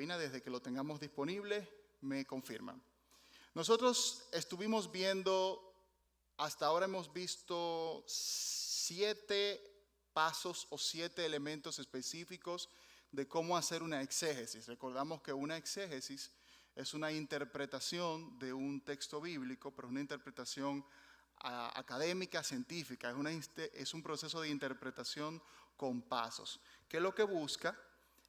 cabina, desde que lo tengamos disponible, me confirman. Nosotros estuvimos viendo, hasta ahora hemos visto 7 pasos o 7 elementos específicos de cómo hacer una exégesis. Recordamos que una exégesis es una interpretación de un texto bíblico, pero es una interpretación académica, científica, es un proceso de interpretación con pasos, que lo que busca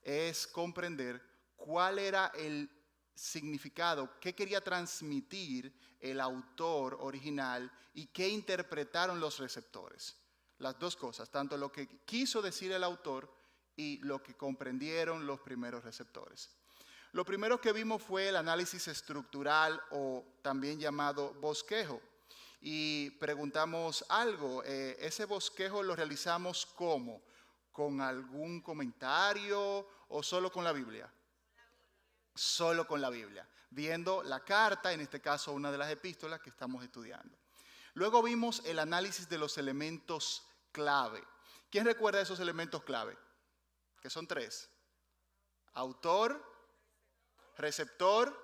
es comprender cuál era el significado, qué quería transmitir el autor original y qué interpretaron los receptores. Las dos cosas, tanto lo que quiso decir el autor y lo que comprendieron los primeros receptores. Lo primero que vimos fue el análisis estructural o también llamado bosquejo. Y preguntamos algo, ¿ese bosquejo lo realizamos cómo? ¿Con algún comentario o solo con la Biblia? Solo con la Biblia, viendo la carta, en este caso una de las epístolas que estamos estudiando. Luego vimos el análisis de los elementos clave. ¿Quién recuerda esos elementos clave? Que son 3. Autor, receptor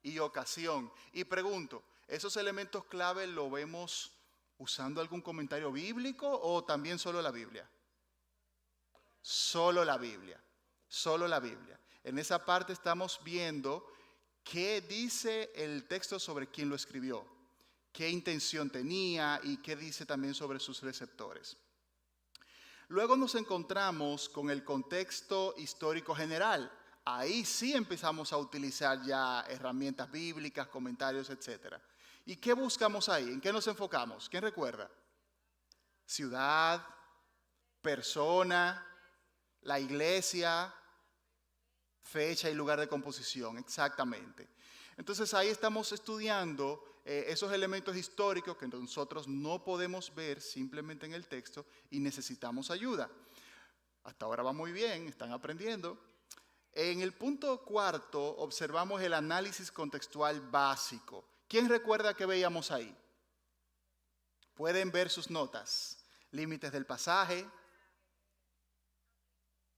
y ocasión. Y pregunto, ¿esos elementos clave lo vemos usando algún comentario bíblico o también solo la Biblia? Solo la Biblia, solo la Biblia. En esa parte estamos viendo qué dice el texto sobre quién lo escribió, qué intención tenía y qué dice también sobre sus receptores. Luego nos encontramos con el contexto histórico general. Ahí sí empezamos a utilizar ya herramientas bíblicas, comentarios, etc. ¿Y qué buscamos ahí? ¿En qué nos enfocamos? ¿Quién recuerda? Ciudad, persona, la iglesia, fecha y lugar de composición, exactamente. Entonces ahí estamos estudiando esos elementos históricos que nosotros no podemos ver simplemente en el texto y necesitamos ayuda. Hasta ahora va muy bien, están aprendiendo. En el punto 4 observamos el análisis contextual básico. ¿Quién recuerda qué veíamos ahí? Pueden ver sus notas. Límites del pasaje,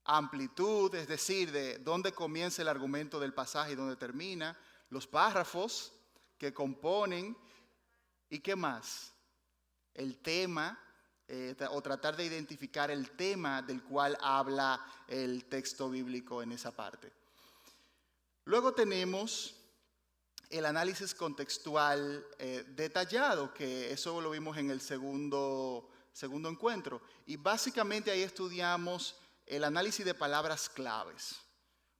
amplitud, es decir, de dónde comienza el argumento del pasaje y dónde termina, los párrafos que componen y qué más, el tema o tratar de identificar el tema del cual habla el texto bíblico en esa parte. Luego tenemos el análisis contextual detallado, que eso lo vimos en el segundo encuentro, y básicamente ahí estudiamos el análisis de palabras claves,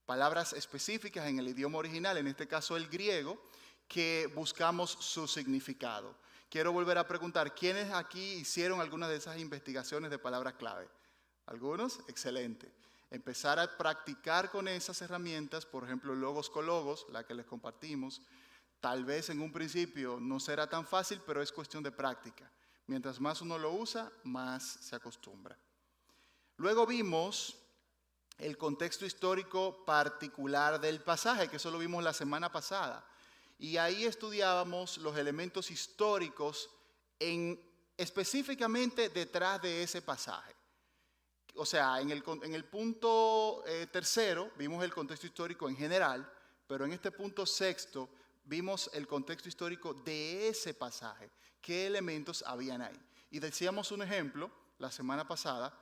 palabras específicas en el idioma original, en este caso el griego, que buscamos su significado. Quiero volver a preguntar, ¿quiénes aquí hicieron algunas de esas investigaciones de palabras clave? ¿Algunos? Excelente. Empezar a practicar con esas herramientas, por ejemplo, logos con logos, la que les compartimos. Tal vez en un principio no será tan fácil, pero es cuestión de práctica. Mientras más uno lo usa, más se acostumbra. Luego vimos el contexto histórico particular del pasaje, que eso lo vimos la semana pasada. Y ahí estudiábamos los elementos históricos específicamente detrás de ese pasaje. O sea, en el punto tercero vimos el contexto histórico en general, pero en este punto sexto vimos el contexto histórico de ese pasaje. ¿Qué elementos habían ahí? Y decíamos un ejemplo la semana pasada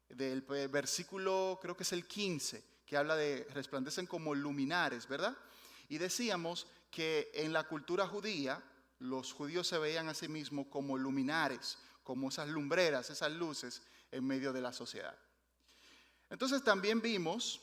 del versículo, creo que es el 15, que habla de resplandecen como luminares, ¿verdad? Y decíamos que en la cultura judía, los judíos se veían a sí mismos como luminares, como esas lumbreras, esas luces en medio de la sociedad. Entonces también vimos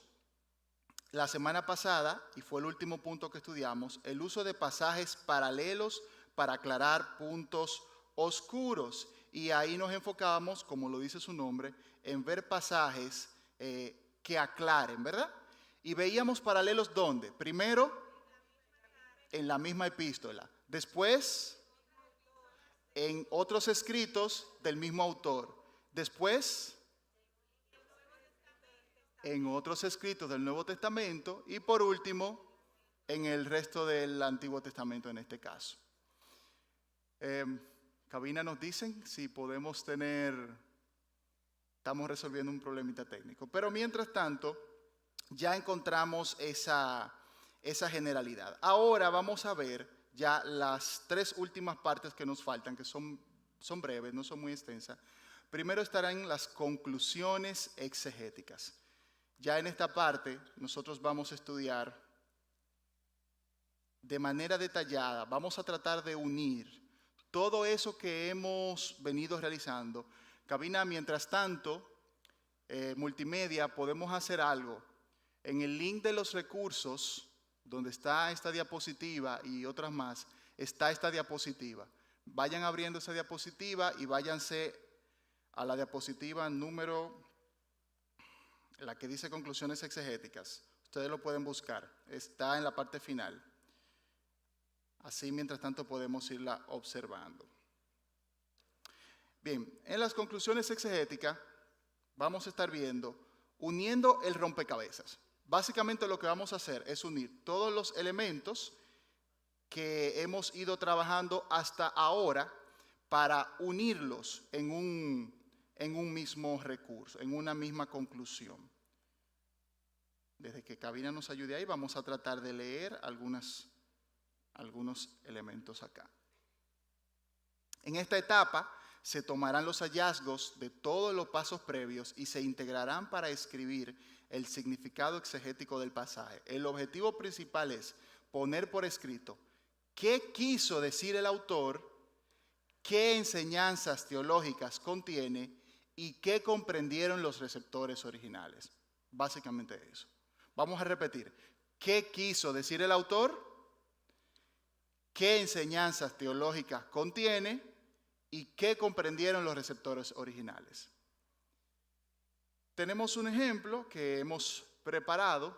la semana pasada, y fue el último punto que estudiamos, el uso de pasajes paralelos para aclarar puntos oscuros. Y ahí nos enfocábamos, como lo dice su nombre, en ver pasajes que aclaren, ¿verdad? Y veíamos paralelos ¿dónde? Primero, en la misma epístola. Después, en otros escritos del mismo autor. Después, en otros escritos del Nuevo Testamento. Y por último, en el resto del Antiguo Testamento en este caso. Cabina, nos dicen si podemos tener... Estamos resolviendo un problemita técnico. Pero mientras tanto, ya encontramos esa generalidad. Ahora vamos a ver ya las tres últimas partes que nos faltan, que son breves, no son muy extensas. Primero estarán las conclusiones exegéticas. Ya en esta parte nosotros vamos a estudiar de manera detallada, vamos a tratar de unir todo eso que hemos venido realizando. Cabina, mientras tanto, multimedia, podemos hacer algo. En el link de los recursos, donde está esta diapositiva y otras más, está esta diapositiva. Vayan abriendo esa diapositiva y váyanse a la diapositiva número, la que dice conclusiones exegéticas. Ustedes lo pueden buscar, está en la parte final. Así, mientras tanto, podemos irla observando. Bien, en las conclusiones exegéticas vamos a estar viendo, uniendo el rompecabezas. Básicamente lo que vamos a hacer es unir todos los elementos que hemos ido trabajando hasta ahora para unirlos en un mismo recurso, en una misma conclusión. Desde que Cabina nos ayude ahí, vamos a tratar de leer algunos elementos acá. En esta etapa se tomarán los hallazgos de todos los pasos previos y se integrarán para escribir el significado exegético del pasaje. El objetivo principal es poner por escrito qué quiso decir el autor, qué enseñanzas teológicas contiene y qué comprendieron los receptores originales. Básicamente eso. Vamos a repetir. ¿Qué quiso decir el autor? ¿Qué enseñanzas teológicas contiene? ¿Y qué comprendieron los receptores originales? Tenemos un ejemplo que hemos preparado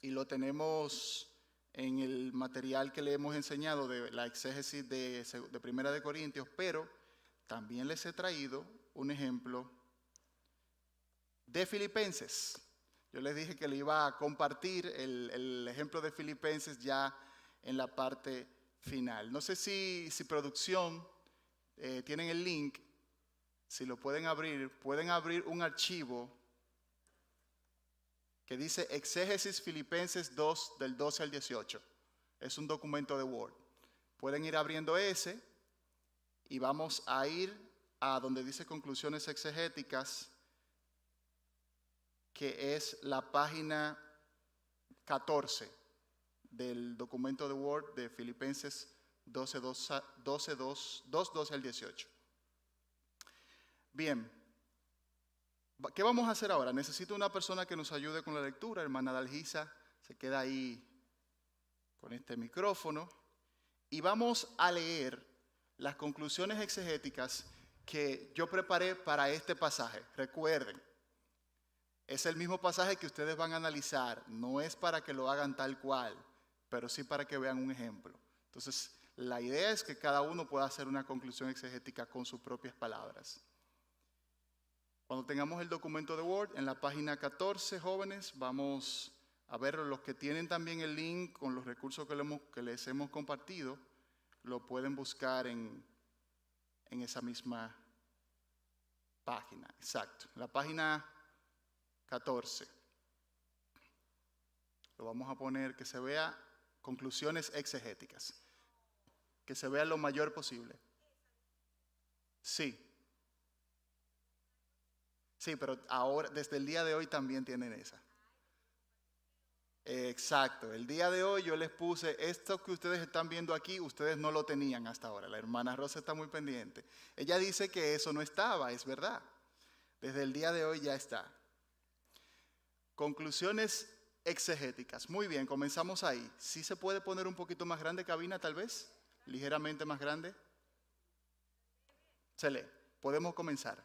y lo tenemos en el material que le hemos enseñado de la exégesis de Primera de Corintios, pero también les he traído un ejemplo de Filipenses. Yo les dije que le iba a compartir el ejemplo de Filipenses ya en la parte final. No sé si producción tienen el link, si lo pueden abrir un archivo que dice Exégesis Filipenses 2 del 12 al 18. Es un documento de Word. Pueden ir abriendo ese y vamos a ir a donde dice conclusiones exegéticas, que es la página 14 del documento de Word de Filipenses 12 al 18. Bien, ¿qué vamos a hacer ahora? Necesito una persona que nos ayude con la lectura. Hermana Dalgisa se queda ahí con este micrófono. Y vamos a leer las conclusiones exegéticas que yo preparé para este pasaje. Recuerden, es el mismo pasaje que ustedes van a analizar. No es para que lo hagan tal cual, pero sí para que vean un ejemplo. Entonces, la idea es que cada uno pueda hacer una conclusión exegética con sus propias palabras. Cuando tengamos el documento de Word, en la página 14, jóvenes, vamos a ver los que tienen también el link con los recursos que les hemos compartido, lo pueden buscar en esa misma página. Exacto, la página 14. Lo vamos a poner que se vea conclusiones exegéticas. Que se vea lo mayor posible. Sí. Sí, pero ahora, desde el día de hoy también tienen esa. Exacto, el día de hoy yo les puse esto que ustedes están viendo aquí, ustedes no lo tenían hasta ahora. La hermana Rosa está muy pendiente. Ella dice que eso no estaba, es verdad. Desde el día de hoy ya está. Conclusiones exegéticas. Muy bien, comenzamos ahí. ¿Sí se puede poner un poquito más grande, cabina, tal vez? Ligeramente más grande. Se lee. Podemos comenzar.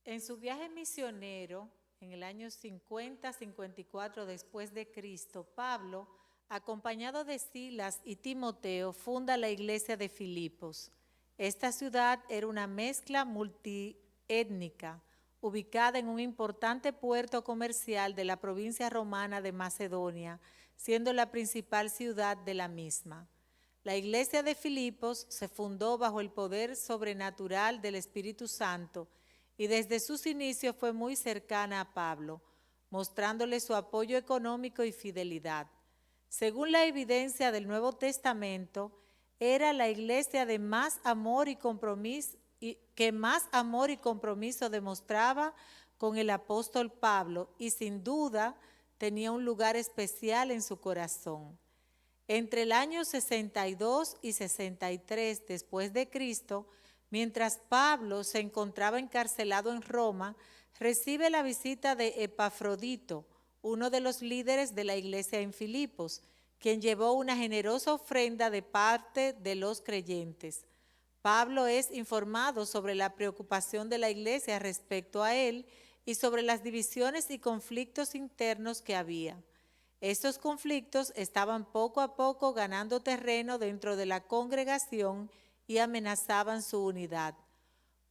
En su viaje misionero, en el año 50-54 después de Cristo, Pablo, acompañado de Silas y Timoteo, funda la iglesia de Filipos. Esta ciudad era una mezcla multiétnica, ubicada en un importante puerto comercial de la provincia romana de Macedonia, siendo la principal ciudad de la misma. La iglesia de Filipos se fundó bajo el poder sobrenatural del Espíritu Santo y desde sus inicios fue muy cercana a Pablo, mostrándole su apoyo económico y fidelidad. Según la evidencia del Nuevo Testamento, era la iglesia de más amor y compromiso, que más amor y compromiso demostraba con el apóstol Pablo, y sin duda tenía un lugar especial en su corazón. Entre el año 62 y 63 después de Cristo, mientras Pablo se encontraba encarcelado en Roma, recibe la visita de Epafrodito, uno de los líderes de la iglesia en Filipos, quien llevó una generosa ofrenda de parte de los creyentes. Pablo es informado sobre la preocupación de la iglesia respecto a él y sobre las divisiones y conflictos internos que había. Estos conflictos estaban poco a poco ganando terreno dentro de la congregación y amenazaban su unidad.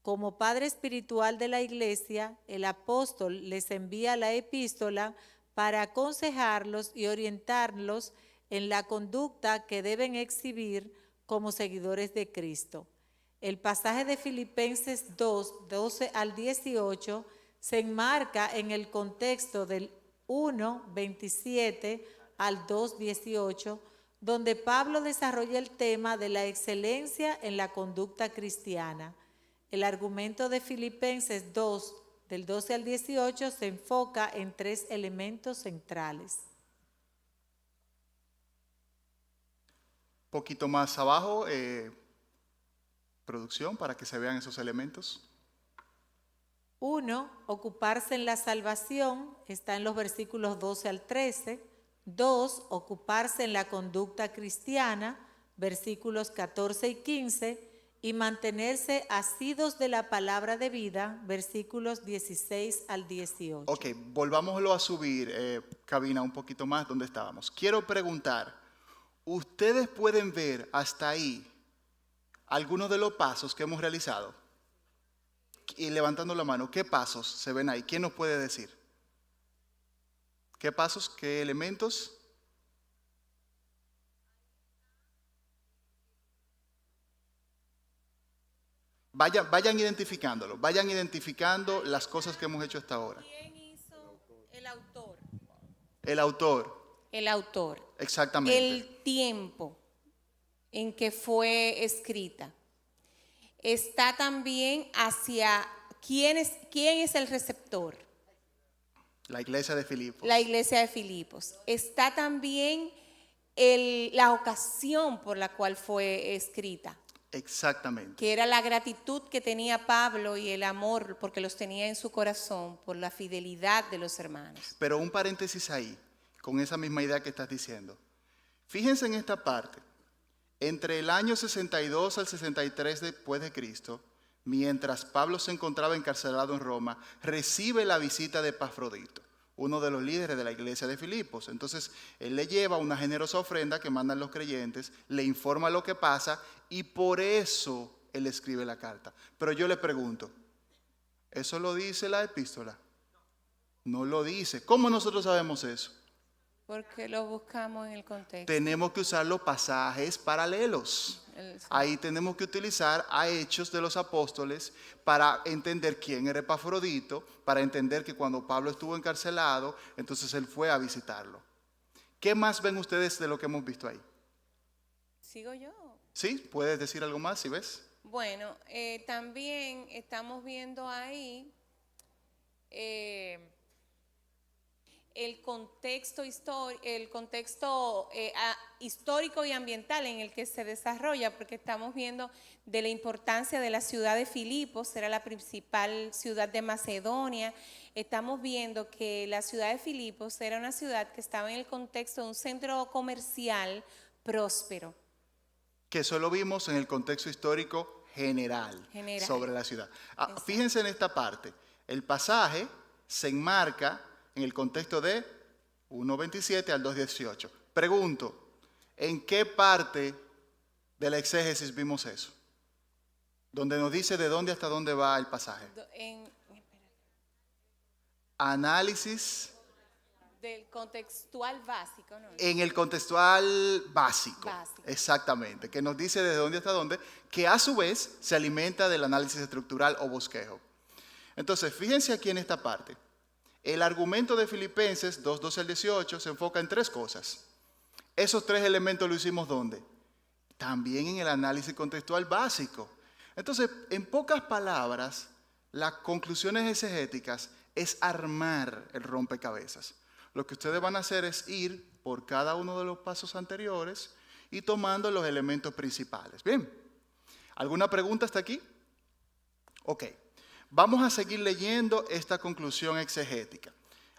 Como padre espiritual de la iglesia, el apóstol les envía la epístola para aconsejarlos y orientarlos en la conducta que deben exhibir como seguidores de Cristo. El pasaje de Filipenses 2, 12 al 18 se enmarca en el contexto del 1, 27 al 2, 18, donde Pablo desarrolla el tema de la excelencia en la conducta cristiana. El argumento de Filipenses 2, del 12 al 18, se enfoca en 3 elementos centrales. Poquito más abajo, producción, para que se vean esos elementos. 1, ocuparse en la salvación, está en los versículos 12 al 13. 2, ocuparse en la conducta cristiana, versículos 14 y 15. Y mantenerse asidos de la palabra de vida, versículos 16 al 18. Ok, volvámoslo a subir, cabina, un poquito más donde estábamos. Quiero preguntar, ¿ustedes pueden ver hasta ahí algunos de los pasos que hemos realizado? Y levantando la mano, ¿qué pasos se ven ahí? ¿Quién nos puede decir? ¿Qué pasos? ¿Qué elementos? Vayan identificándolo, vayan identificando las cosas que hemos hecho hasta ahora. ¿Quién hizo el autor? El autor. El autor. Exactamente. El tiempo en que fue escrita. Está también hacia quién es el receptor. La iglesia de Filipos. La iglesia de Filipos. Está también la ocasión por la cual fue escrita. Exactamente. Que era la gratitud que tenía Pablo y el amor porque los tenía en su corazón por la fidelidad de los hermanos. Pero un paréntesis ahí, con esa misma idea que estás diciendo. Fíjense en esta parte. Entre el año 62 al 63 después de Cristo, mientras Pablo se encontraba encarcelado en Roma, recibe la visita de Epafrodito, uno de los líderes de la iglesia de Filipos. Entonces, él le lleva una generosa ofrenda que mandan los creyentes, le informa lo que pasa y por eso él escribe la carta. Pero yo le pregunto, ¿eso lo dice la epístola? No lo dice. ¿Cómo nosotros sabemos eso? Porque lo buscamos en el contexto. Tenemos que usar los pasajes paralelos. Ahí tenemos que utilizar a Hechos de los Apóstoles para entender quién era Epafrodito, para entender que cuando Pablo estuvo encarcelado, entonces él fue a visitarlo. ¿Qué más ven ustedes de lo que hemos visto ahí? ¿Sigo yo? ¿Sí? ¿Puedes decir algo más si ves? Bueno, también estamos viendo ahí el contexto histórico y ambiental en el que se desarrolla, porque estamos viendo de la importancia de la ciudad de Filipos, era la principal ciudad de Macedonia. Estamos viendo que la ciudad de Filipos era una ciudad que estaba en el contexto de un centro comercial próspero. Que solo vimos en el contexto histórico general. Sobre la ciudad. Fíjense en esta parte. El pasaje se enmarca en el contexto de 1.27 al 2.18. Pregunto, ¿en qué parte de la exégesis vimos eso? Donde nos dice de dónde hasta dónde va el pasaje. Análisis. Del contextual básico, ¿no? En el contextual básico. Exactamente. Que nos dice de dónde hasta dónde, que a su vez se alimenta del análisis estructural o bosquejo. Entonces, fíjense aquí en esta parte. El argumento de Filipenses 2:12 al 18 se enfoca en 3 cosas. Esos 3 elementos lo hicimos ¿dónde? También en el análisis contextual básico. Entonces, en pocas palabras, las conclusiones exegéticas es armar el rompecabezas. Lo que ustedes van a hacer es ir por cada uno de los pasos anteriores y tomando los elementos principales. Bien, ¿alguna pregunta hasta aquí? Ok, vamos a seguir leyendo esta conclusión exegética.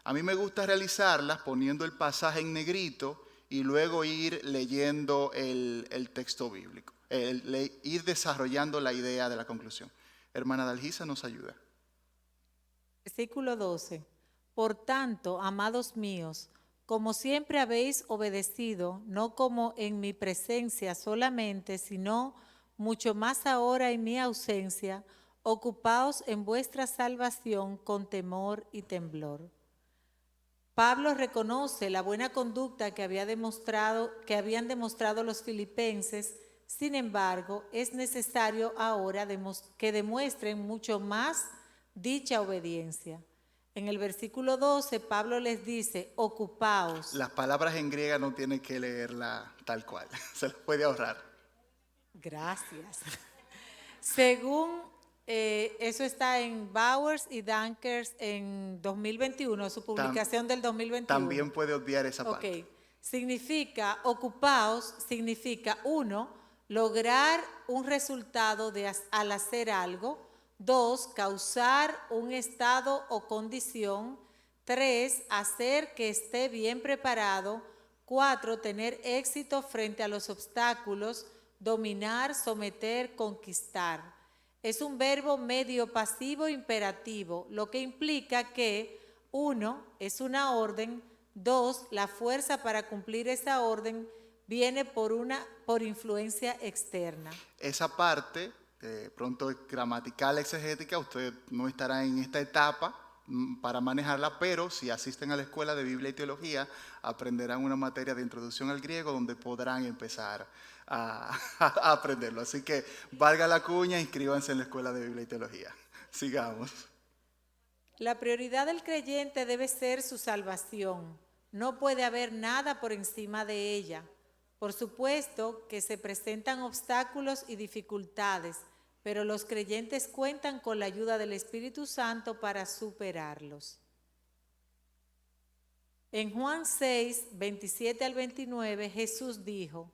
A mí me gusta realizarlas poniendo el pasaje en negrito y luego ir leyendo el texto bíblico, ir desarrollando la idea de la conclusión. Hermana Dalgisa nos ayuda. Versículo 12. Por tanto, amados míos, como siempre habéis obedecido, no como en mi presencia solamente, sino mucho más ahora en mi ausencia, ocupaos en vuestra salvación con temor y temblor. Pablo reconoce la buena conducta que habían demostrado los filipenses. Sin embargo, es necesario ahora que demuestren mucho más dicha obediencia. En el versículo 12, Pablo les dice, ocupaos. Las palabras en griega no tienen que leerla tal cual, se las puede ahorrar. Gracias. Según, eso está en Bowers y Dankers en 2021, su publicación del 2021. También puede obviar esa parte. Ok, significa, ocupaos, significa 1, lograr un resultado al hacer algo. 2, causar un estado o condición. 3, hacer que esté bien preparado. 4, tener éxito frente a los obstáculos. Dominar, someter, conquistar. Es un verbo medio pasivo imperativo, lo que implica que 1, es una orden. 2, la fuerza para cumplir esa orden viene por influencia externa. Esa parte, pronto gramatical, exegética, usted no estará en esta etapa para manejarla, pero si asisten a la escuela de Biblia y Teología, aprenderán una materia de introducción al griego donde podrán empezar a aprenderlo. Así que valga la cuña, inscríbanse en la escuela de Biblia y Teología. Sigamos. La prioridad del creyente debe ser su salvación. No puede haber nada por encima de ella. Por supuesto que se presentan obstáculos y dificultades, pero los creyentes cuentan con la ayuda del Espíritu Santo para superarlos. En Juan 6, 27 al 29, Jesús dijo,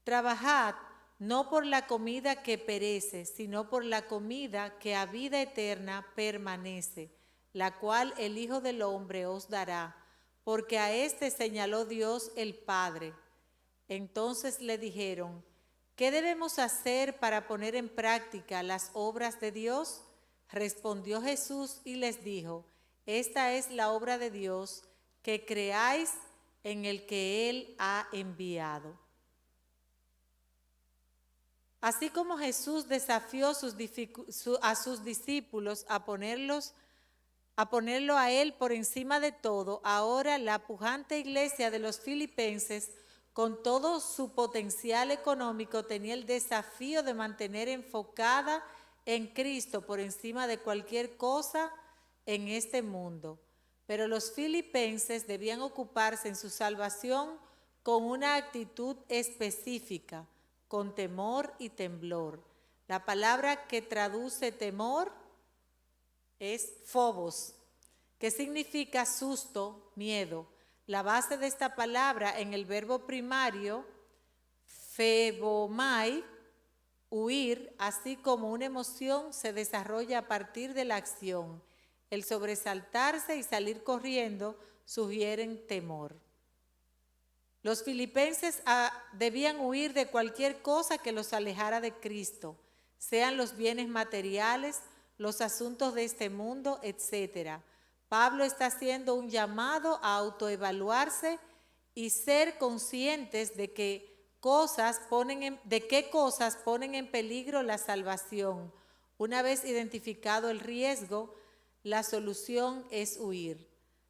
trabajad no por la comida que perece, sino por la comida que a vida eterna permanece, la cual el Hijo del Hombre os dará, porque a éste señaló Dios el Padre. Entonces le dijeron, ¿qué debemos hacer para poner en práctica las obras de Dios? Respondió Jesús y les dijo, esta es la obra de Dios, que creáis en el que Él ha enviado. Así como Jesús desafió a sus discípulos a ponerlo a Él por encima de todo, ahora la pujante iglesia de los filipenses, con todo su potencial económico, tenía el desafío de mantener enfocada en Cristo por encima de cualquier cosa en este mundo. Pero los filipenses debían ocuparse en su salvación con una actitud específica, con temor y temblor. La palabra que traduce temor es phobos, que significa susto, miedo. La base de esta palabra en el verbo primario, phebomai, huir, así como una emoción, se desarrolla a partir de la acción. El sobresaltarse y salir corriendo sugieren temor. Los filipenses debían huir de cualquier cosa que los alejara de Cristo, sean los bienes materiales, los asuntos de este mundo, etc. Pablo está haciendo un llamado a autoevaluarse y ser conscientes de qué cosas ponen en peligro la salvación. Una vez identificado el riesgo, la solución es huir.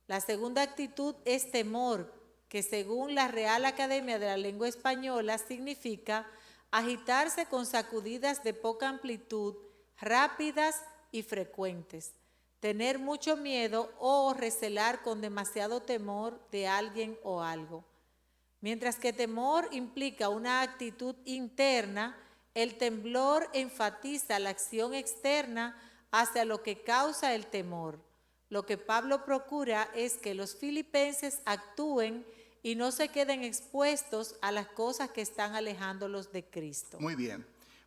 La segunda actitud es temor, que según la Real Academia de la Lengua Española significa agitarse con sacudidas de poca amplitud, rápidas y frecuentes. tener mucho miedo o recelar con demasiado temor de alguien o algo. Mientras que temor implica una actitud interna, el temblor enfatiza la acción externa hacia lo que causa el temor. Lo que Pablo procura es que los filipenses actúen y no se queden expuestos a las cosas que están alejándolos de Cristo. Muy bien.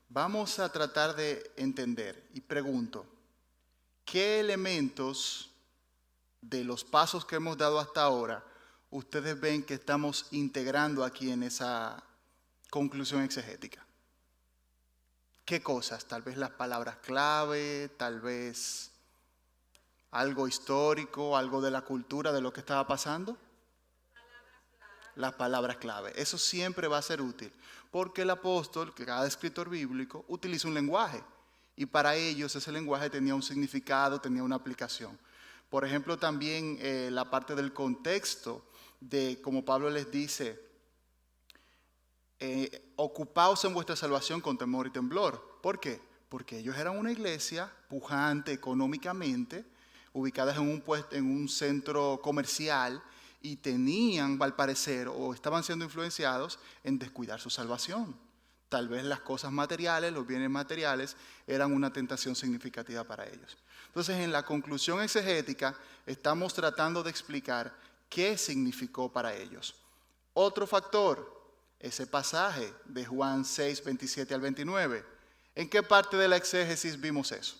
Vamos a tratar de entender y pregunto, ¿qué elementos de los pasos que hemos dado hasta ahora ustedes ven que estamos integrando aquí en esa conclusión exegética? ¿Qué cosas? Tal vez las palabras clave, tal vez algo histórico, algo de la cultura, de lo que estaba pasando. Las palabras clave. Eso siempre va a ser útil, porque el apóstol, que cada escritor bíblico, utiliza un lenguaje, y para ellos ese lenguaje tenía un significado, tenía una aplicación. Por ejemplo, también la parte del contexto, de como Pablo les dice, ocupaos en vuestra salvación con temor y temblor. ¿Por qué? Porque ellos eran una iglesia pujante económicamente, ubicadas en un centro comercial, y tenían, al parecer, o estaban siendo influenciados en descuidar su salvación. Tal vez las cosas materiales, los bienes materiales, eran una tentación significativa para ellos. Entonces, en la conclusión exegética, estamos tratando de explicar qué significó para ellos. Otro factor, ese pasaje de Juan 6, 27 al 29. ¿En qué parte de la exégesis vimos eso?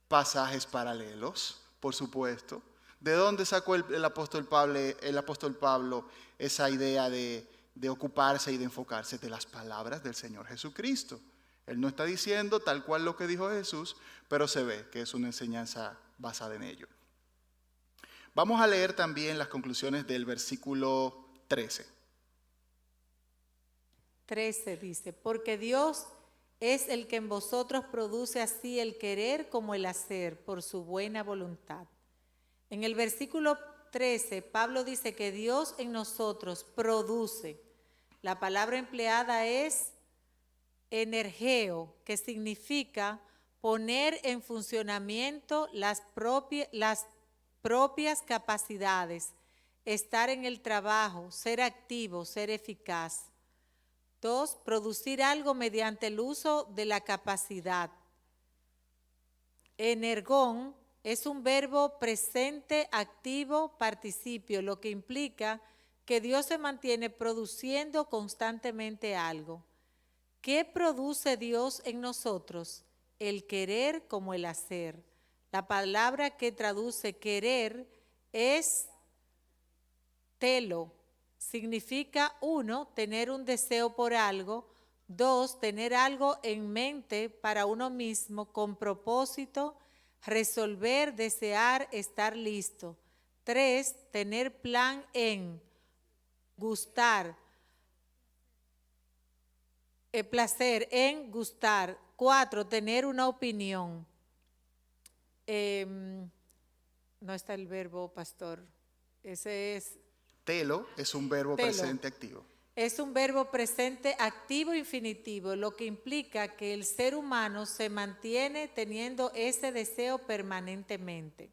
Pasajes paralelos, por supuesto. ¿De dónde sacó el apóstol Pablo esa idea de ocuparse y de enfocarse? De las palabras del Señor Jesucristo. Él no está diciendo tal cual lo que dijo Jesús, pero se ve que es una enseñanza basada en ello. Vamos a leer también las conclusiones del versículo 13. 13 dice, porque Dios es el que en vosotros produce así el querer como el hacer por su buena voluntad. En el versículo 13, Pablo dice que Dios en nosotros produce. La palabra empleada es energeo, que significa poner en funcionamiento las propias capacidades, estar en el trabajo, ser activo, ser eficaz. 2, producir algo mediante el uso de la capacidad. Energón es un verbo presente, activo, participio, lo que implica que Dios se mantiene produciendo constantemente algo. ¿Qué produce Dios en nosotros? El querer como el hacer. La palabra que traduce querer es telo. Significa 1, tener un deseo por algo, 2, tener algo en mente para uno mismo con propósito, resolver, desear, estar listo. 3, tener plan en, gustar, placer en gustar. 4, tener una opinión. No está el verbo, pastor. Ese es... Telo es un verbo presente activo. Es un verbo presente activo infinitivo, lo que implica que el ser humano se mantiene teniendo ese deseo permanentemente.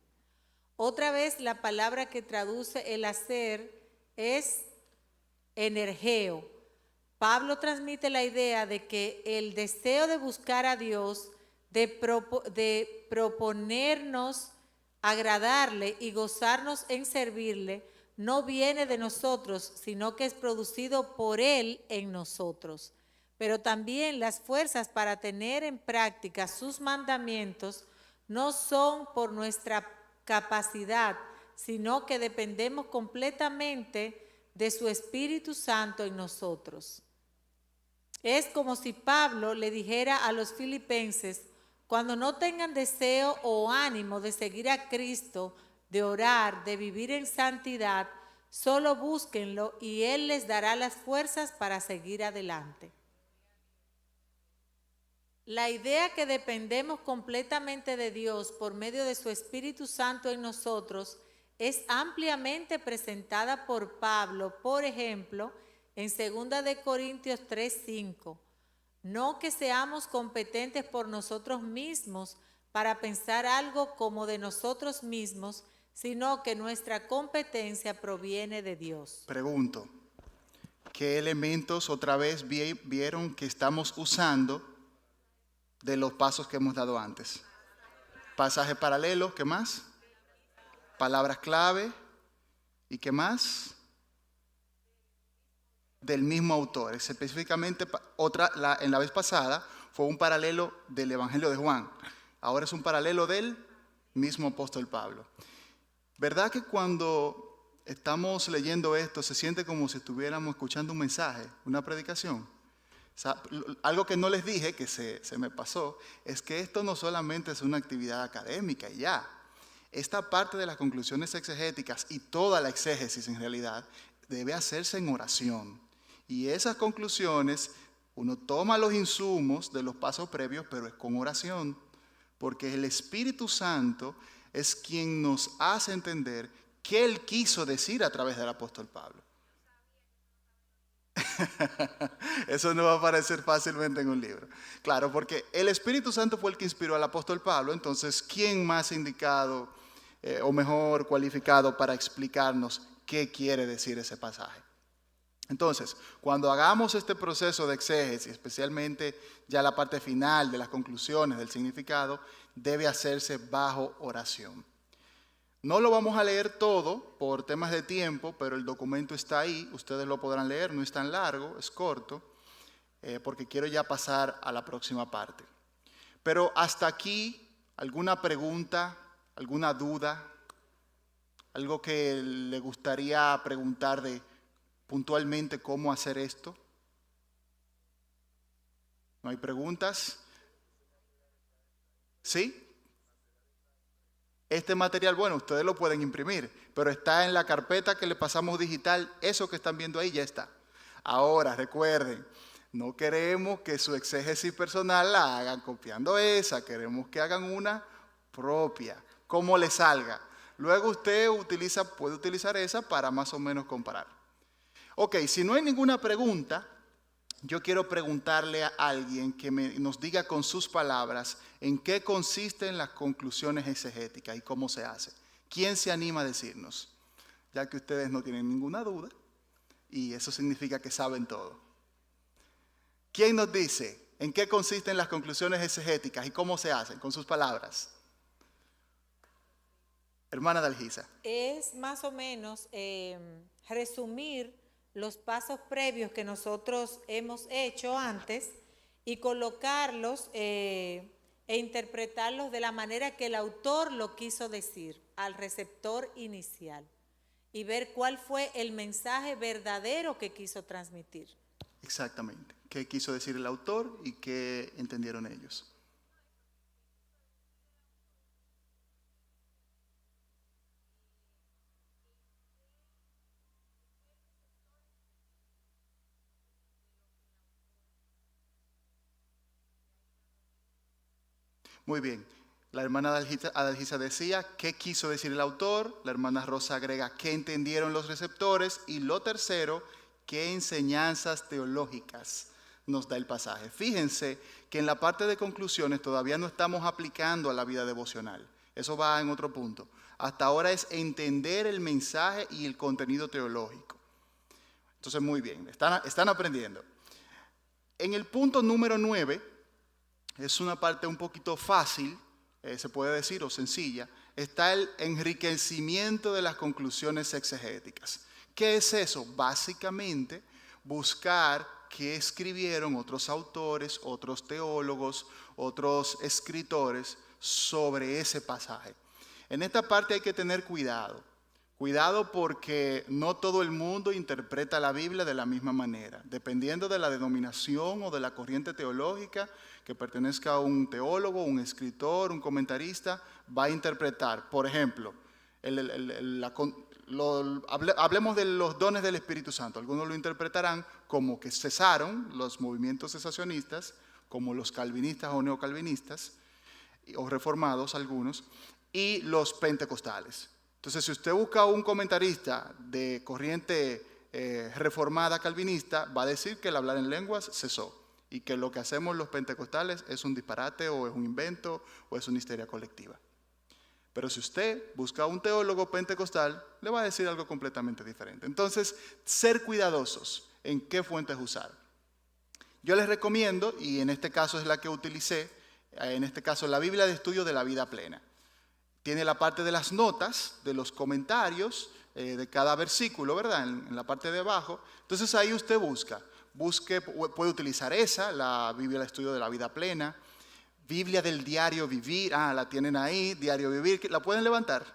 Otra vez, la palabra que traduce el hacer es energeo. Pablo transmite la idea de que el deseo de buscar a Dios, de proponernos agradarle y gozarnos en servirle, no viene de nosotros, sino que es producido por Él en nosotros. Pero también las fuerzas para tener en práctica sus mandamientos no son por nuestra capacidad, sino que dependemos completamente de su Espíritu Santo en nosotros. Es como si Pablo le dijera a los filipenses, cuando no tengan deseo o ánimo de seguir a Cristo, de orar, de vivir en santidad, solo búsquenlo y Él les dará las fuerzas para seguir adelante. La idea que dependemos completamente de Dios por medio de su Espíritu Santo en nosotros es ampliamente presentada por Pablo, por ejemplo, en 2 de Corintios 3:5. No que seamos competentes por nosotros mismos para pensar algo como de nosotros mismos, sino que nuestra competencia proviene de Dios. Pregunto, ¿qué elementos otra vez vieron que estamos usando de los pasos que hemos dado antes? Pasaje paralelo, ¿qué más? Palabras clave, ¿y qué más? Del mismo autor. Específicamente, en la vez pasada fue un paralelo del Evangelio de Juan. Ahora es un paralelo del mismo apóstol Pablo. ¿Verdad que cuando estamos leyendo esto se siente como si estuviéramos escuchando un mensaje, una predicación? O sea, algo que no les dije, que se me pasó, es que esto no solamente es una actividad académica y ya. Esta parte de las conclusiones exegéticas y toda la exégesis en realidad debe hacerse en oración. Y esas conclusiones, uno toma los insumos de los pasos previos, pero es con oración. Porque el Espíritu Santo es quien nos hace entender qué Él quiso decir a través del apóstol Pablo. Eso no va a aparecer fácilmente en un libro. Claro, porque el Espíritu Santo fue el que inspiró al apóstol Pablo, entonces, ¿quién más indicado o mejor cualificado para explicarnos qué quiere decir ese pasaje? Entonces, cuando hagamos este proceso de exégesis, especialmente ya la parte final de las conclusiones del significado, debe hacerse bajo oración. No lo vamos a leer todo por temas de tiempo, pero el documento está ahí, ustedes lo podrán leer, no es tan largo, es corto, porque quiero ya pasar a la próxima parte. Pero hasta aquí, ¿alguna pregunta, alguna duda, algo que le gustaría preguntar de puntualmente cómo hacer esto? ¿No hay preguntas? ¿Sí? Este material, bueno, ustedes lo pueden imprimir, pero está en la carpeta que le pasamos digital. Eso que están viendo ahí ya está. Ahora, recuerden, no queremos que su exégesis personal la hagan copiando esa. Queremos que hagan una propia, como les salga. Luego usted puede utilizar esa para más o menos comparar. Ok, si no hay ninguna pregunta, yo quiero preguntarle a alguien que nos diga con sus palabras en qué consisten las conclusiones exegéticas y cómo se hace. ¿Quién se anima a decirnos? Ya que ustedes no tienen ninguna duda y eso significa que saben todo. ¿Quién nos dice en qué consisten las conclusiones exegéticas y cómo se hacen con sus palabras? Hermana Dalgisa. Es más o menos resumir los pasos previos que nosotros hemos hecho antes y colocarlos e interpretarlos de la manera que el autor lo quiso decir al receptor inicial y ver cuál fue el mensaje verdadero que quiso transmitir. Exactamente. ¿Qué quiso decir el autor y qué entendieron ellos? Muy bien. La hermana Adalgisa decía qué quiso decir el autor. La hermana Rosa agrega qué entendieron los receptores. Y lo tercero, qué enseñanzas teológicas nos da el pasaje. Fíjense que en la parte de conclusiones todavía no estamos aplicando a la vida devocional. Eso va en otro punto. Hasta ahora es entender el mensaje y el contenido teológico. Entonces, muy bien, están aprendiendo. En el punto número 9, es una parte un poquito fácil, se puede decir, o sencilla, está el enriquecimiento de las conclusiones exegéticas. ¿Qué es eso? Básicamente, buscar qué escribieron otros autores, otros teólogos, otros escritores sobre ese pasaje. En esta parte hay que tener cuidado. Cuidado porque no todo el mundo interpreta la Biblia de la misma manera. Dependiendo de la denominación o de la corriente teológica que pertenezca a un teólogo, un escritor, un comentarista, va a interpretar. Por ejemplo, hablemos de los dones del Espíritu Santo. Algunos lo interpretarán como que cesaron los movimientos cesacionistas, como los calvinistas o neocalvinistas, o reformados algunos, y los pentecostales. Entonces, si usted busca un comentarista de corriente reformada calvinista, va a decir que el hablar en lenguas cesó y que lo que hacemos los pentecostales es un disparate o es un invento o es una histeria colectiva. Pero si usted busca a un teólogo pentecostal, le va a decir algo completamente diferente. Entonces, ser cuidadosos en qué fuentes usar. Yo les recomiendo, y en este caso es la que utilicé, en este caso la Biblia de Estudio de la Vida Plena. Tiene la parte de las notas, de los comentarios de cada versículo, ¿verdad? En la parte de abajo. Entonces ahí usted puede utilizar esa, la Biblia de Estudio de la Vida Plena. Biblia del Diario Vivir, la tienen ahí, Diario Vivir, ¿la pueden levantar?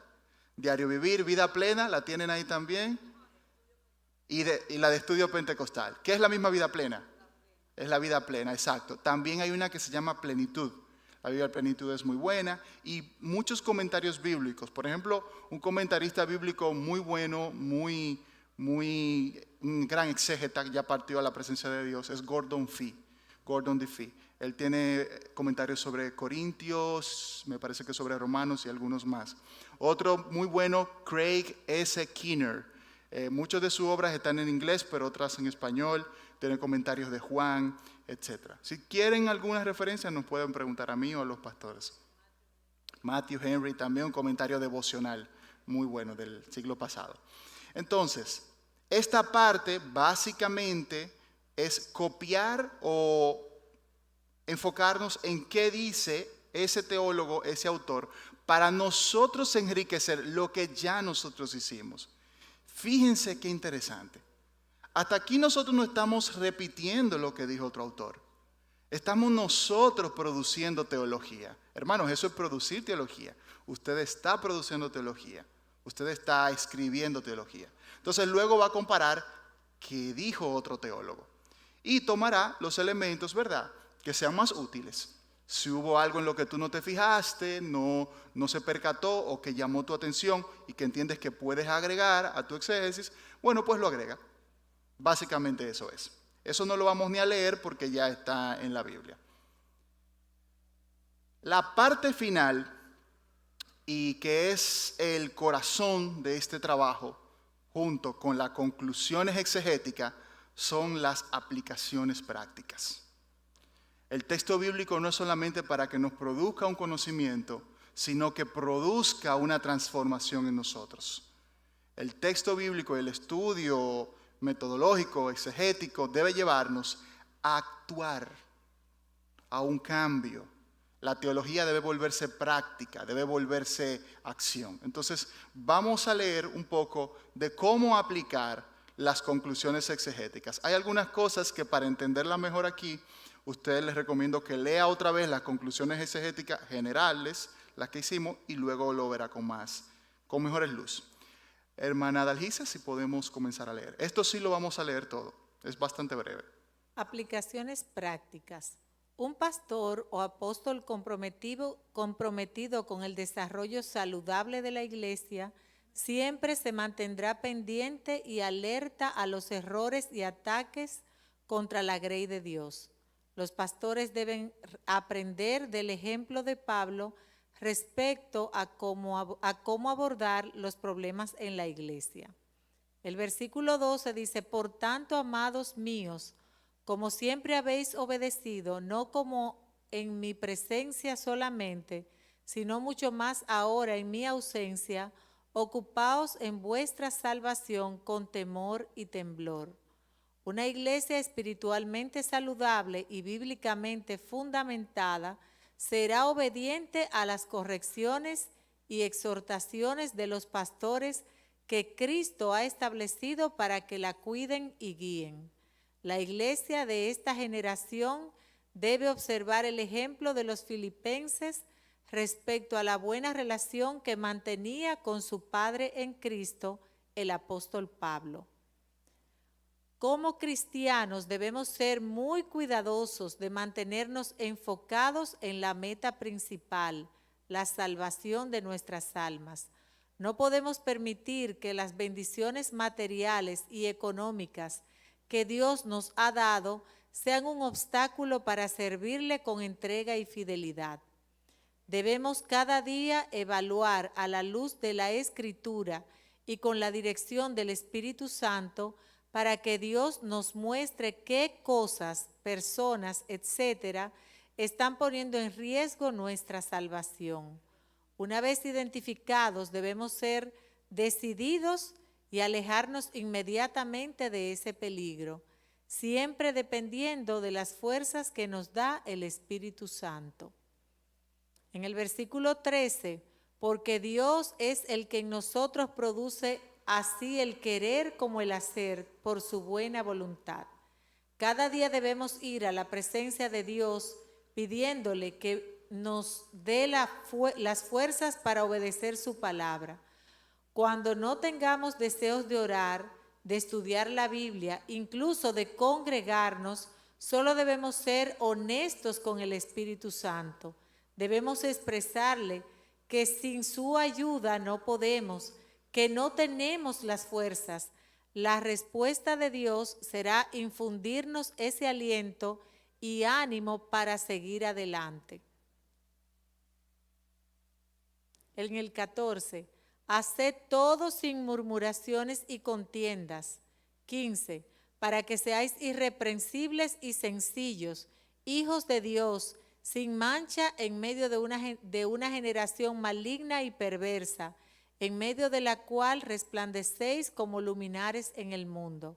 Diario Vivir, Vida Plena, la tienen ahí también. Y la de Estudio Pentecostal. ¿Qué es la misma Vida Plena? Es la Vida Plena, exacto. También hay una que se llama Plenitud. La Biblia de Plenitud es muy buena. Y muchos comentarios bíblicos. Por ejemplo, un comentarista bíblico muy bueno, un gran exégeta, ya partió a la presencia de Dios, es Gordon D. Fee. Él tiene comentarios sobre Corintios, me parece que sobre Romanos y algunos más. Otro muy bueno, Craig S. Keener. Muchas de sus obras están en inglés, pero otras en español. Tiene comentarios de Juan, etc. Si quieren algunas referencias, nos pueden preguntar a mí o a los pastores. Matthew Henry, también un comentario devocional muy bueno del siglo pasado. Entonces, esta parte básicamente es copiar o enfocarnos en qué dice ese teólogo, ese autor, para nosotros enriquecer lo que ya nosotros hicimos. Fíjense qué interesante. Hasta aquí nosotros no estamos repitiendo lo que dijo otro autor. Estamos nosotros produciendo teología. Hermanos, eso es producir teología. Usted está produciendo teología. Usted está escribiendo teología. Entonces luego va a comparar qué dijo otro teólogo. Y tomará los elementos, ¿verdad?, que sean más útiles. Si hubo algo en lo que tú no te fijaste, no se percató o que llamó tu atención y que entiendes que puedes agregar a tu exégesis, bueno, pues lo agrega. Básicamente eso es. Eso no lo vamos ni a leer porque ya está en la Biblia. La parte final, y que es el corazón de este trabajo, junto con las conclusiones exegéticas, son las aplicaciones prácticas. El texto bíblico no es solamente para que nos produzca un conocimiento, sino que produzca una transformación en nosotros. El texto bíblico, el estudio metodológico, exegético, debe llevarnos a actuar, a un cambio. La teología debe volverse práctica, debe volverse acción. Entonces, vamos a leer un poco de cómo aplicar las conclusiones exegéticas. Hay algunas cosas que para entenderla mejor aquí, ustedes les recomiendo que lea otra vez las conclusiones exegéticas generales, las que hicimos, y luego lo verá con mejores luz. Hermana Dalgisa, si podemos comenzar a leer. Esto sí lo vamos a leer todo, es bastante breve. Aplicaciones prácticas. Un pastor o apóstol comprometido con el desarrollo saludable de la iglesia siempre se mantendrá pendiente y alerta a los errores y ataques contra la grey de Dios. Los pastores deben aprender del ejemplo de Pablo respecto a cómo abordar los problemas en la iglesia. El versículo 12 dice: por tanto, amados míos, como siempre habéis obedecido, no como en mi presencia solamente, sino mucho más ahora en mi ausencia, ocupaos en vuestra salvación con temor y temblor. Una iglesia espiritualmente saludable y bíblicamente fundamentada será obediente a las correcciones y exhortaciones de los pastores que Cristo ha establecido para que la cuiden y guíen. La iglesia de esta generación debe observar el ejemplo de los filipenses respecto a la buena relación que mantenía con su padre en Cristo, el apóstol Pablo. Como cristianos debemos ser muy cuidadosos de mantenernos enfocados en la meta principal, la salvación de nuestras almas. No podemos permitir que las bendiciones materiales y económicas que Dios nos ha dado sean un obstáculo para servirle con entrega y fidelidad. Debemos cada día evaluar a la luz de la Escritura y con la dirección del Espíritu Santo para que Dios nos muestre qué cosas, personas, etcétera, están poniendo en riesgo nuestra salvación. Una vez identificados, debemos ser decididos y alejarnos inmediatamente de ese peligro, siempre dependiendo de las fuerzas que nos da el Espíritu Santo. En el versículo 13, porque Dios es el que en nosotros produce así el querer como el hacer por su buena voluntad. Cada día debemos ir a la presencia de Dios pidiéndole que nos dé las fuerzas para obedecer su palabra. Cuando no tengamos deseos de orar, de estudiar la Biblia, incluso de congregarnos, solo debemos ser honestos con el Espíritu Santo. Debemos expresarle que sin su ayuda no podemos, que no tenemos las fuerzas. La respuesta de Dios será infundirnos ese aliento y ánimo para seguir adelante. En el 14, haced todo sin murmuraciones y contiendas. 15, para que seáis irreprensibles y sencillos, hijos de Dios, sin mancha en medio de una generación maligna y perversa, en medio de la cual resplandecéis como luminares en el mundo.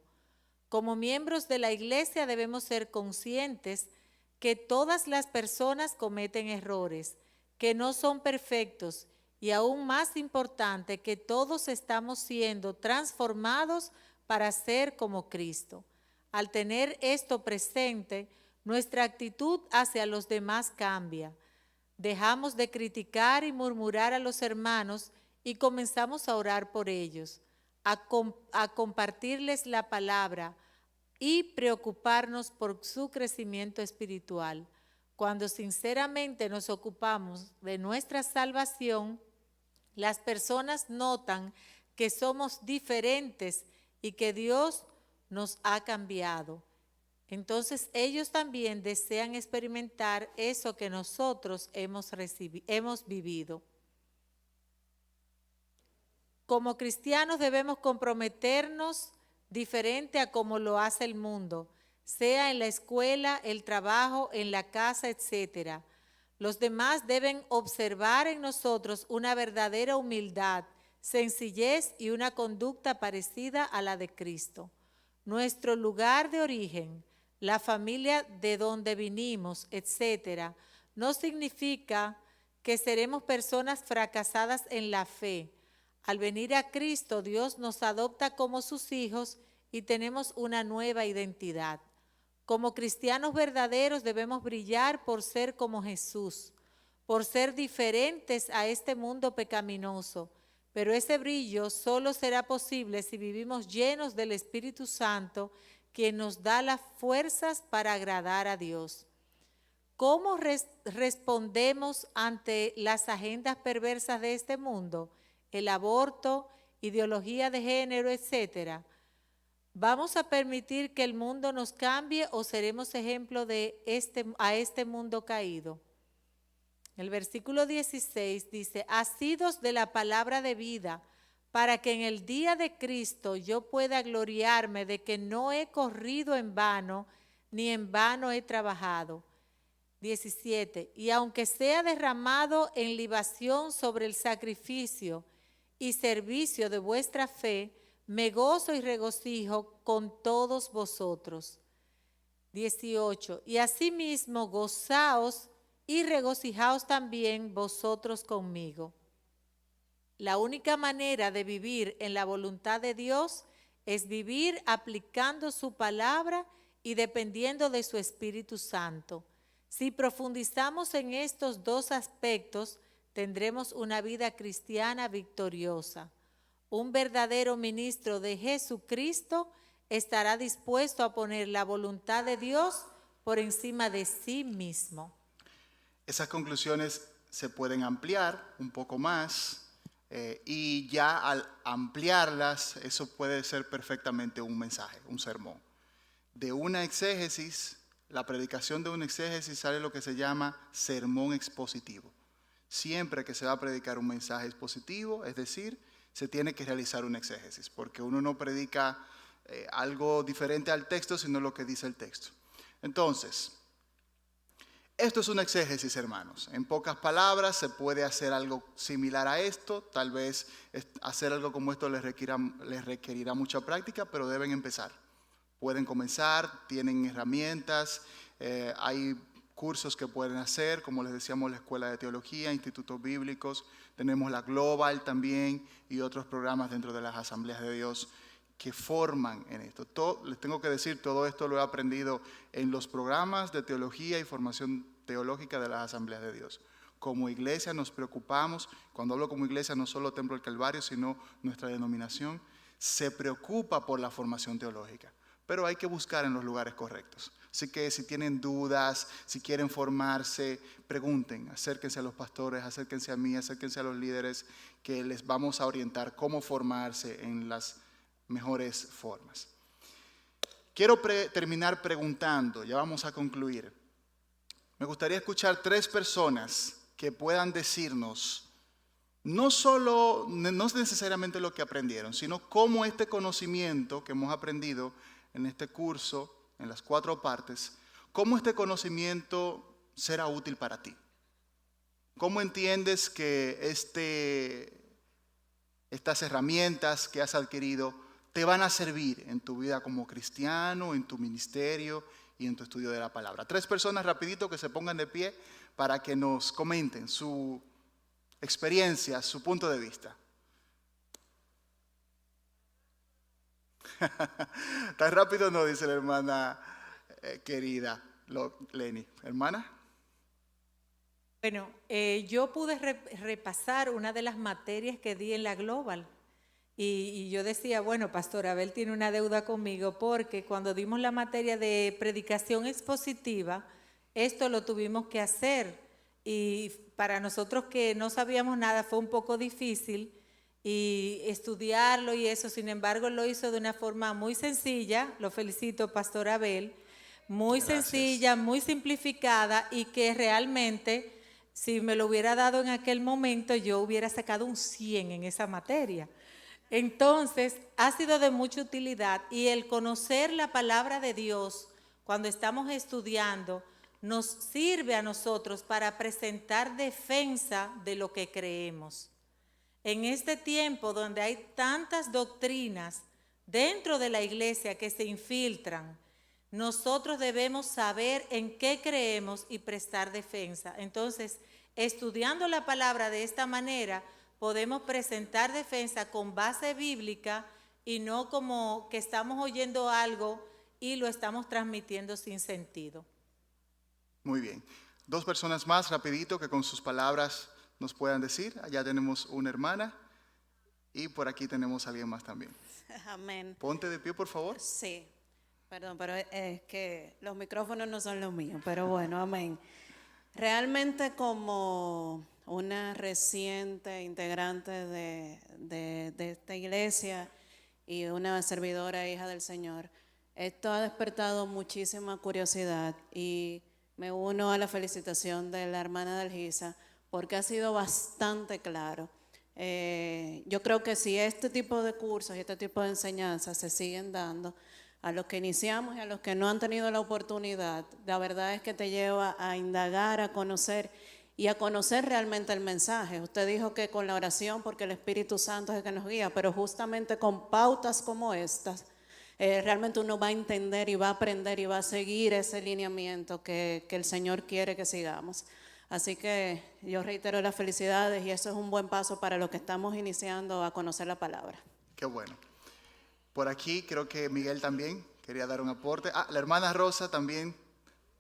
Como miembros de la iglesia debemos ser conscientes que todas las personas cometen errores, que no son perfectos y aún más importante, que todos estamos siendo transformados para ser como Cristo. Al tener esto presente, nuestra actitud hacia los demás cambia. Dejamos de criticar y murmurar a los hermanos y comenzamos a orar por ellos, a compartirles la palabra y preocuparnos por su crecimiento espiritual. Cuando sinceramente nos ocupamos de nuestra salvación, las personas notan que somos diferentes y que Dios nos ha cambiado. Entonces ellos también desean experimentar eso que nosotros hemos vivido. Como cristianos debemos comprometernos diferente a como lo hace el mundo, sea en la escuela, el trabajo, en la casa, etc. Los demás deben observar en nosotros una verdadera humildad, sencillez y una conducta parecida a la de Cristo. Nuestro lugar de origen, la familia de donde vinimos, etc., no significa que seremos personas fracasadas en la fe. Al venir a Cristo, Dios nos adopta como sus hijos y tenemos una nueva identidad. Como cristianos verdaderos debemos brillar por ser como Jesús, por ser diferentes a este mundo pecaminoso. Pero ese brillo solo será posible si vivimos llenos del Espíritu Santo, quien nos da las fuerzas para agradar a Dios. ¿Cómo respondemos ante las agendas perversas de este mundo? El aborto, ideología de género, etc. ¿Vamos a permitir que el mundo nos cambie o seremos ejemplo a este mundo caído? El versículo 16 dice, asidos de la palabra de vida, para que en el día de Cristo yo pueda gloriarme de que no he corrido en vano, ni en vano he trabajado. 17, y aunque sea derramado en libación sobre el sacrificio y servicio de vuestra fe, me gozo y regocijo con todos vosotros. 18, y asimismo gozaos y regocijaos también vosotros conmigo. La única manera de vivir en la voluntad de Dios es vivir aplicando su palabra y dependiendo de su Espíritu Santo. Si profundizamos en estos dos aspectos, tendremos una vida cristiana victoriosa. Un verdadero ministro de Jesucristo estará dispuesto a poner la voluntad de Dios por encima de sí mismo. Esas conclusiones se pueden ampliar un poco más y ya al ampliarlas, eso puede ser perfectamente un mensaje, un sermón. De una exégesis, la predicación de una exégesis sale lo que se llama sermón expositivo. Siempre que se va a predicar un mensaje expositivo, es decir, se tiene que realizar una exégesis, porque uno no predica algo diferente al texto, sino lo que dice el texto. Entonces, esto es un exégesis, hermanos. En pocas palabras, se puede hacer algo similar a esto. Tal vez hacer algo como esto les requerirá mucha práctica, pero deben empezar. Pueden comenzar, tienen herramientas, hay cursos que pueden hacer, como les decíamos, la Escuela de Teología, institutos bíblicos, tenemos la Global también y otros programas dentro de las Asambleas de Dios que forman en esto. Les tengo que decir, todo esto lo he aprendido en los programas de teología y formación teológica de las Asambleas de Dios. Como iglesia nos preocupamos, cuando hablo como iglesia no solo Templo del Calvario, sino nuestra denominación, se preocupa por la formación teológica, pero hay que buscar en los lugares correctos. Así que si tienen dudas, si quieren formarse, pregunten, acérquense a los pastores, acérquense a mí, acérquense a los líderes, que les vamos a orientar cómo formarse en las mejores formas. Quiero terminar preguntando, ya vamos a concluir. Me gustaría escuchar 3 personas que puedan decirnos no necesariamente lo que aprendieron, sino cómo este conocimiento que hemos aprendido en este curso, en las 4 partes, cómo este conocimiento será útil para ti. ¿Cómo entiendes que estas herramientas que has adquirido te van a servir en tu vida como cristiano, en tu ministerio y en tu estudio de la palabra? 3 personas rapidito que se pongan de pie para que nos comenten su experiencia, su punto de vista. Tan rápido no, dice la hermana querida Lenny. ¿Hermana? Bueno, yo pude repasar una de las materias que di en la Global. Y yo decía, bueno, Pastor Abel tiene una deuda conmigo porque cuando dimos la materia de predicación expositiva, esto lo tuvimos que hacer. Y para nosotros que no sabíamos nada fue un poco difícil y estudiarlo y eso. Sin embargo, lo hizo de una forma muy sencilla. Lo felicito, Pastor Abel. Muy Gracias. Sencilla, muy simplificada y que realmente, si me lo hubiera dado en aquel momento, yo hubiera sacado un 100 en esa materia. Entonces, ha sido de mucha utilidad y el conocer la palabra de Dios cuando estamos estudiando nos sirve a nosotros para presentar defensa de lo que creemos. En este tiempo donde hay tantas doctrinas dentro de la iglesia que se infiltran, nosotros debemos saber en qué creemos y prestar defensa. Entonces, estudiando la palabra de esta manera, podemos presentar defensa con base bíblica y no como que estamos oyendo algo y lo estamos transmitiendo sin sentido. Muy bien. 2 personas más, rapidito, que con sus palabras nos puedan decir. Allá tenemos una hermana y por aquí tenemos a alguien más también. Amén. Ponte de pie, por favor. Sí, perdón, pero es que los micrófonos no son los míos, pero bueno, amén. Realmente como una reciente integrante de esta iglesia y una servidora hija del Señor, esto ha despertado muchísima curiosidad y me uno a la felicitación de la hermana Dalgisa porque ha sido bastante claro. Yo creo que si este tipo de cursos y este tipo de enseñanzas se siguen dando a los que iniciamos y a los que no han tenido la oportunidad, la verdad es que te lleva a indagar, a conocer y a conocer realmente el mensaje. Usted dijo que con la oración, porque el Espíritu Santo es el que nos guía, pero justamente con pautas como estas, realmente uno va a entender y va a aprender y va a seguir ese lineamiento que el Señor quiere que sigamos. Así que yo reitero las felicidades y eso es un buen paso para los que estamos iniciando a conocer la palabra. Qué bueno. Por aquí creo que Miguel también quería dar un aporte. La hermana Rosa también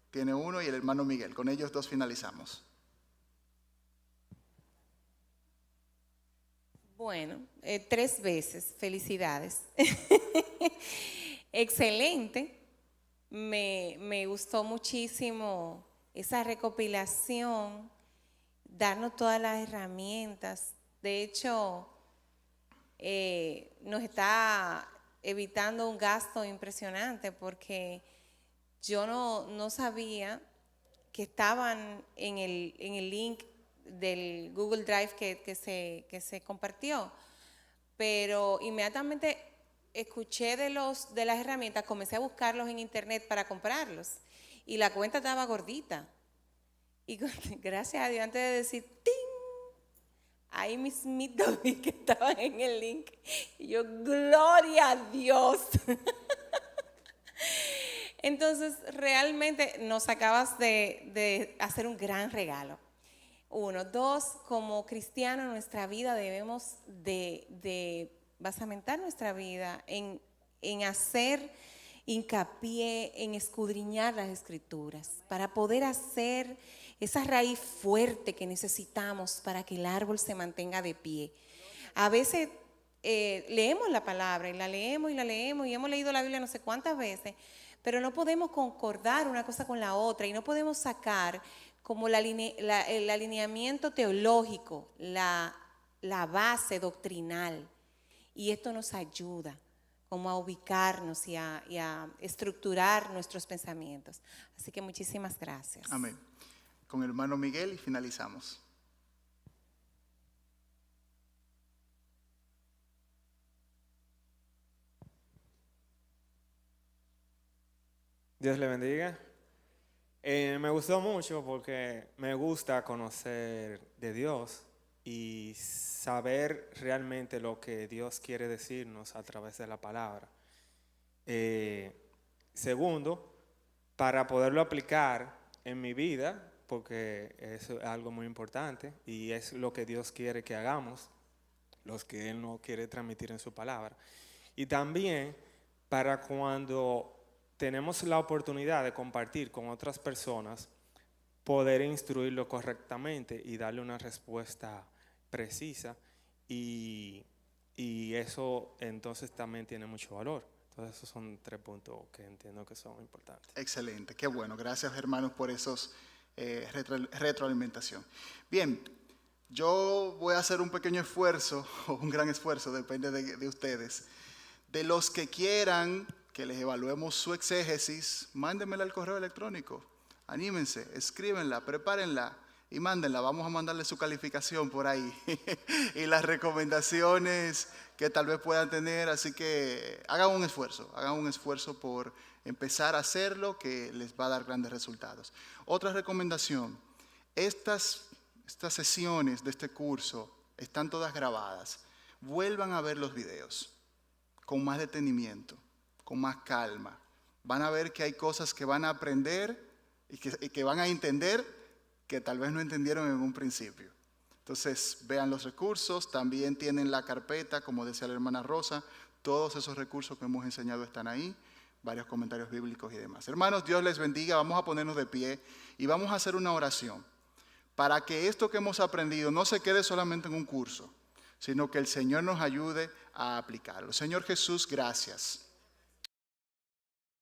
tiene uno y el hermano Miguel. Con ellos 2 finalizamos. Bueno, 3 veces, felicidades. Excelente, me gustó muchísimo esa recopilación, darnos todas las herramientas. De hecho, nos está evitando un gasto impresionante porque yo no sabía que estaban en el link del Google Drive que se compartió, pero inmediatamente escuché de las herramientas, comencé a buscarlos en internet para comprarlos. Y la cuenta estaba gordita. Y gracias a Dios, antes de decir ¡ting!, ahí mismito vi que estaban en el link. Y yo, ¡gloria a Dios! Entonces, realmente nos acabas de hacer un gran regalo. 1, 2, como cristianos, nuestra vida debemos de basamentar nuestra vida en hacer hincapié, en escudriñar las Escrituras, para poder hacer esa raíz fuerte que necesitamos para que el árbol se mantenga de pie. A veces leemos la palabra y la leemos y hemos leído la Biblia no sé cuántas veces, pero no podemos concordar una cosa con la otra y no podemos sacar como el alineamiento teológico, la base doctrinal. Y esto nos ayuda como a ubicarnos y a estructurar nuestros pensamientos. Así que muchísimas gracias. Amén. Con el hermano Miguel y finalizamos. Dios le bendiga. Me gustó mucho porque me gusta conocer de Dios y saber realmente lo que Dios quiere decirnos a través de la palabra. Segundo, para poderlo aplicar en mi vida, porque eso es algo muy importante y es lo que Dios quiere que hagamos, los que Él no quiere transmitir en su palabra. Y también para cuando tenemos la oportunidad de compartir con otras personas, poder instruirlo correctamente y darle una respuesta precisa y eso entonces también tiene mucho valor. Entonces esos son 3 puntos que entiendo que son importantes. Excelente, qué bueno. Gracias, hermanos, por esos retroalimentación. Bien, yo voy a hacer un pequeño esfuerzo, o un gran esfuerzo, depende de ustedes. De los que quieran que les evaluemos su exégesis, mándenmela al correo electrónico. Anímense, escríbenla, prepárenla y mándenla. Vamos a mandarle su calificación por ahí y las recomendaciones que tal vez puedan tener. Así que hagan un esfuerzo por empezar a hacerlo, que les va a dar grandes resultados. Otra recomendación, estas sesiones de este curso están todas grabadas. Vuelvan a ver los videos con más detenimiento, con más calma. Van a ver que hay cosas que van a aprender y que van a entender que tal vez no entendieron en un principio. Entonces, vean los recursos, también tienen la carpeta, como decía la hermana Rosa, todos esos recursos que hemos enseñado están ahí, varios comentarios bíblicos y demás. Hermanos, Dios les bendiga, vamos a ponernos de pie y vamos a hacer una oración para que esto que hemos aprendido no se quede solamente en un curso, sino que el Señor nos ayude a aplicarlo. Señor Jesús, gracias.